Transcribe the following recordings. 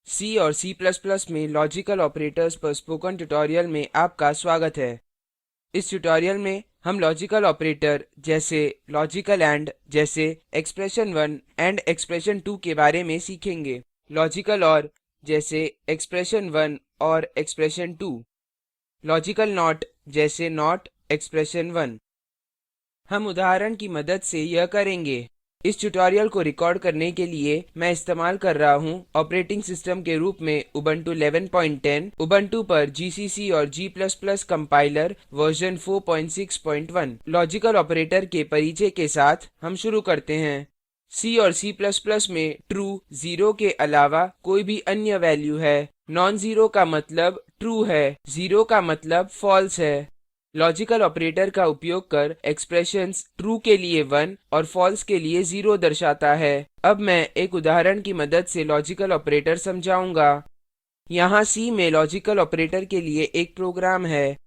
C और C++ में logical operators पर स्पोकन ट्यूटोरियल में आपका स्वागत है। इस ट्यूटोरियल में हम लॉजिकल ऑपरेटर जैसे लॉजिकल एंड जैसे एक्सप्रेशन1 एंड एक्सप्रेशन2 के बारे में सीखेंगे। लॉजिकल और जैसे एक्सप्रेशन1 और एक्सप्रेशन2। लॉजिकल नॉट जैसे नॉट एक्सप्रेशन1। हम उदाहरण की मदद से यह करेंगे। इस ट्यूटोरियल को रिकॉर्ड करने के लिए मैं इस्तेमाल कर रहा हूँ ऑपरेटिंग सिस्टम के रूप में उबुंटू 1110, उबुंटू पर जीसीसी और g++ compiler version 461। Logical operator के परिचय के साथ हम शुरू करते हैं। C और C++ में true 0 के अलावा कोई भी अन्य वैल्यू है। non-zero का मतलब true है, 0 का मतलब false है। लॉजिकल ऑपरेटर का उपयोग कर एक्सप्रेशंस true के लिए 1 और false के लिए 0 दर्शाता है। अब मैं एक उदाहरण की मदद से लॉजिकल ऑपरेटर समझाऊंगा। यहाँ C में लॉजिकल ऑपरेटर के लिए एक प्रोग्राम है।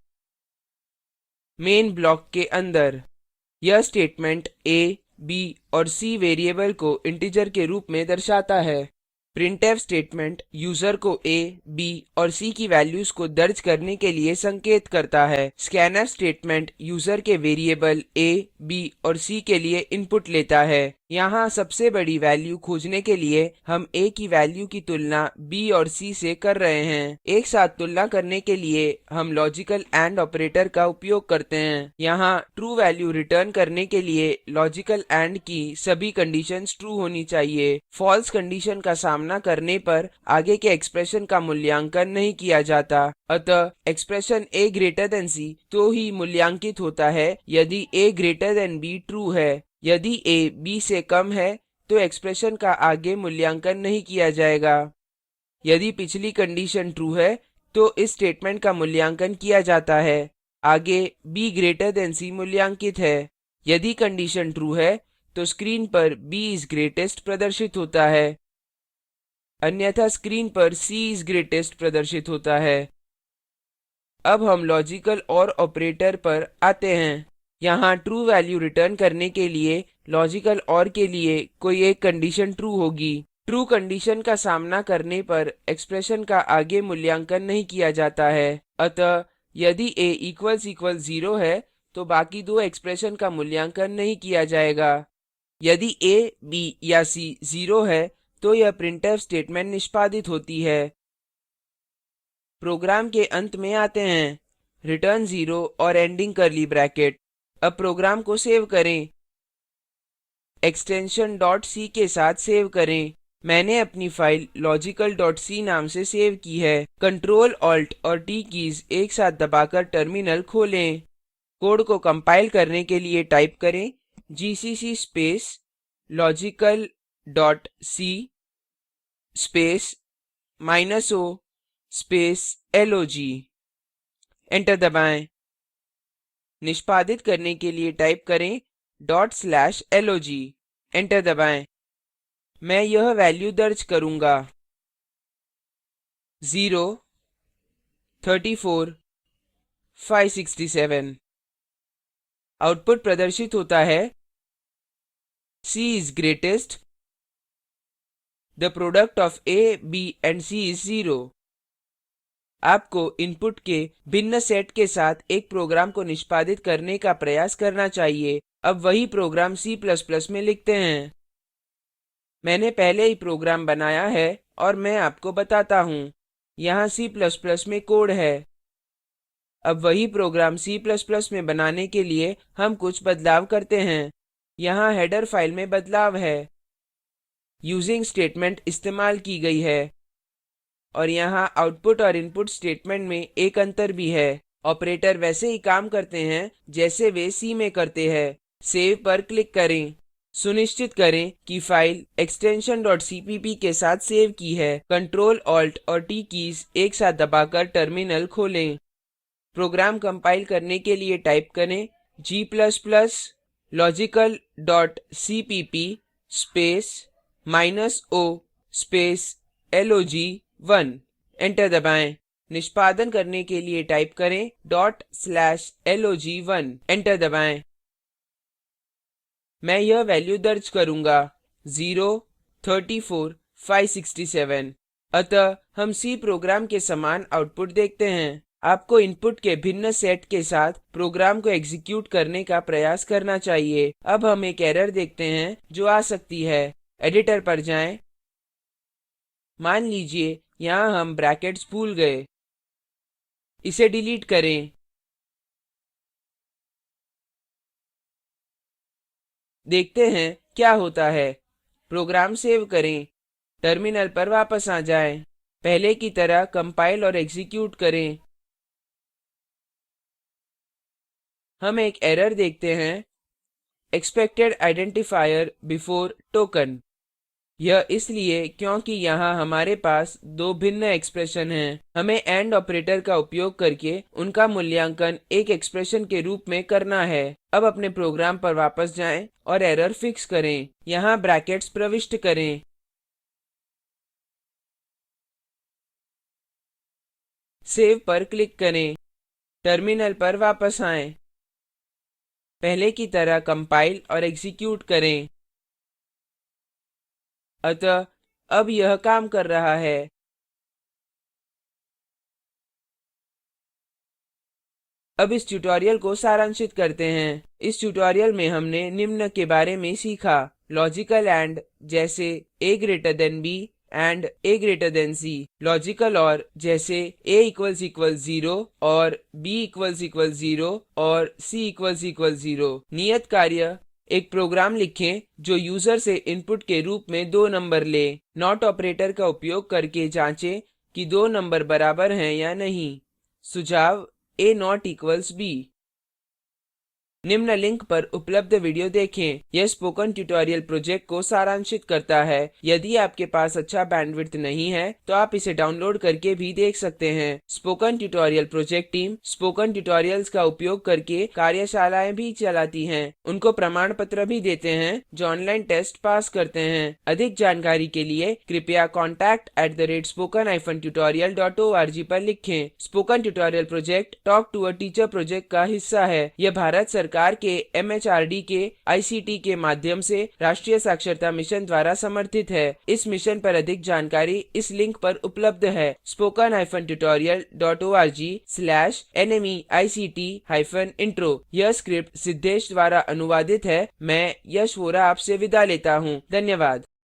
मेन ब्लॉक के अंदर यह स्टेटमेंट a, b और c वेरिएबल को इंटीजर के रूप में दर्शाता है। printf स्टेटमेंट यूजर को a, b और c की वैल्यूज को दर्ज करने के लिए संकेत करता है। scanf स्टेटमेंट यूजर के वेरिएबल a, b और c के लिए इनपुट लेता है। यहाँ सबसे बड़ी वैल्यू खोजने के लिए हम a की वैल्यू की तुलना b और c से कर रहे हैं। एक साथ तुलना करने के लिए हम लॉजिकल एंड ऑपरेटर का उपयोग करते हैं। यहाँ ट्रू वैल्यू रिटर्न करने के लिए लॉजिकल एंड की सभी कंडीशंस ट्रू होनी चाहिए। फॉल्स कंडीशन का सामना करने पर आगे के एक्सप्रेशन का मूल्यांकन नहीं किया जाता। अतः expression a greater than c तो ही मूल्यांकित होता है यदि a greater than b true है। यदि a b से कम है तो एक्सप्रेशन का आगे मूल्यांकन नहीं किया जाएगा। यदि पिछली कंडीशन ट्रू है तो इस स्टेटमेंट का मूल्यांकन किया जाता है। आगे b ग्रेटर देन c मूल्यांकित है। यदि कंडीशन ट्रू है तो स्क्रीन पर b इस ग्रेटेस्ट प्रदर्शित होता है। अन्यथा स्क्रीन पर c इस ग्रेटेस्ट प्रदर्शित होता है। अब हम लॉजिकल और ऑपरेटर पर आते हैं। यहाँ ट्रू वैल्यू रिटर्न करने के लिए लॉजिकल और के लिए कोई एक कंडीशन ट्रू होगी। ट्रू कंडीशन का सामना करने पर एक्सप्रेशन का आगे मूल्यांकन नहीं किया जाता है। अतः यदि a == 0 है तो बाकी दो एक्सप्रेशन का मूल्यांकन नहीं किया जाएगा। यदि a, b या c 0 है तो यह printf स्टेटमेंट निष्पादित होती है। प्रोग्राम के अंत में आते हैं। रिटर्न 0 और एंडिंग कर्ली ब्रैकेट। अब प्रोग्राम को सेव करें। एक्सटेंशन .c के साथ सेव करें। मैंने अपनी फाइल logical.c नाम से सेव की है। Ctrl, Alt और T कीज एक साथ दबाकर टर्मिनल खोलें। कोड को कंपाइल करने के लिए टाइप करें gcc space logical.c space -o space log। Enter दबाएं। निष्पादित करने के लिए टाइप करें /log। एंटर दबाएं। मैं यह वैल्यू दर्ज करूंगा 0, 34, 567। आउटपुट प्रदर्शित होता है c is greatest, the product of a, b and c is 0। आपको इनपुट के भिन्न सेट के साथ एक प्रोग्राम को निष्पादित करने का प्रयास करना चाहिए। अब वही प्रोग्राम C++ में लिखते हैं। मैंने पहले ही प्रोग्राम बनाया है और मैं आपको बताता हूँ। यहाँ C++ में कोड है। अब वही प्रोग्राम C++ में बनाने के लिए हम कुछ बदलाव करते हैं। यहाँ हेडर फाइल में बदलाव है। यूजिंग स्टेटमेंट इस्तेमाल की गई है। और यहाँ आउटपुट और इनपुट स्टेटमेंट में एक अंतर भी है। ऑपरेटर वैसे ही काम करते हैं जैसे वे C में करते हैं। सेव पर क्लिक करें। सुनिश्चित करें कि फाइल एक्सटेंशन .cpp के साथ सेव की है। Ctrl, Alt और T कीज एक साथ दबाकर टर्मिनल खोलें। प्रोग्राम कंपाइल करने के लिए टाइप करें g logical.cpp space -o space log1। Enter दबाएं। निष्पादन करने के लिए टाइप करें /log1। एंटर दबाएं। मैं यह वैल्यू दर्ज करूंगा 0, 34, 567। अतः हम C प्रोग्राम के समान आउटपुट देखते हैं। आपको इनपुट के भिन्न सेट के साथ प्रोग्राम को एग्जीक्यूट करने का प्रयास करना चाहिए। अब हम एक एरर देखते हैं जो आ सकती है। एडिटर पर जाएं। मान लीजिए यहाँ हम ब्रैकेट्स भूल गए। इसे डिलीट करें। देखते हैं क्या होता है। प्रोग्राम सेव करें। टर्मिनल पर वापस आ जाएं। पहले की तरह कंपाइल और एग्जीक्यूट करें। हम एक एरर देखते हैं expected identifier before token। यह इसलिए क्योंकि यहाँ हमारे पास दो भिन्न एक्सप्रेशन हैं। हमें एंड ऑपरेटर का उपयोग करके उनका मूल्यांकन एक एक्सप्रेशन के रूप में करना है। अब अपने प्रोग्राम पर वापस जाएं और एरर फिक्स करें। यहाँ ब्रैकेट्स प्रविष्ट करें। सेव पर क्लिक करें। टर्मिनल पर वापस आएं। पहले की तरह कंपाइल और एग्जीक्यूट करें। अतः अब यह काम कर रहा है। अब इस ट्यूटोरियल को सारांशित करते हैं। इस ट्यूटोरियल में हमने निम्न के बारे में सीखा। लॉजिकल एंड जैसे a greater than b and a greater than c। Logical और जैसे a == 0 और b == 0 और c == 0। नियत कार्य एक प्रोग्राम लिखें जो यूजर से इनपुट के रूप में दो नंबर ले। नॉट ऑपरेटर का उपयोग करके जांचें कि दो नंबर बराबर हैं या नहीं। सुझाव a ≠ b। निम्न लिंक पर उपलब्ध वीडियो देखें। यह स्पोकन ट्यूटोरियल प्रोजेक्ट को सारांशित करता है। यदि आपके पास अच्छा बैंडविड्थ नहीं है तो आप इसे डाउनलोड करके भी देख सकते हैं। Spoken tutorial project team spoken tutorials का उपयोग करके कार्यशालाएं भी चलाती हैं। उनको प्रमाण पत्र भी देते हैं जो ऑनलाइन टेस्ट पास करते हैं। अधिक जानकारी के लिए कृपया contact@spoken-tutorial.org पर लिखें। Spoken tutorial project talk to a teacher project का हिस्सा है। यह भारत सरकार के MHRD के ICT के माध्यम से राष्ट्रीय साक्षरता मिशन द्वारा समर्थित है। इस मिशन पर अधिक जानकारी इस लिंक पर उपलब्ध है spoken-tutorial.org/nmeict-intro। यह स्क्रिप्ट सिद्धेश द्वारा अनुवादित है। मैं यश वोरा आपसे विदा लेता हूँ। धन्यवाद।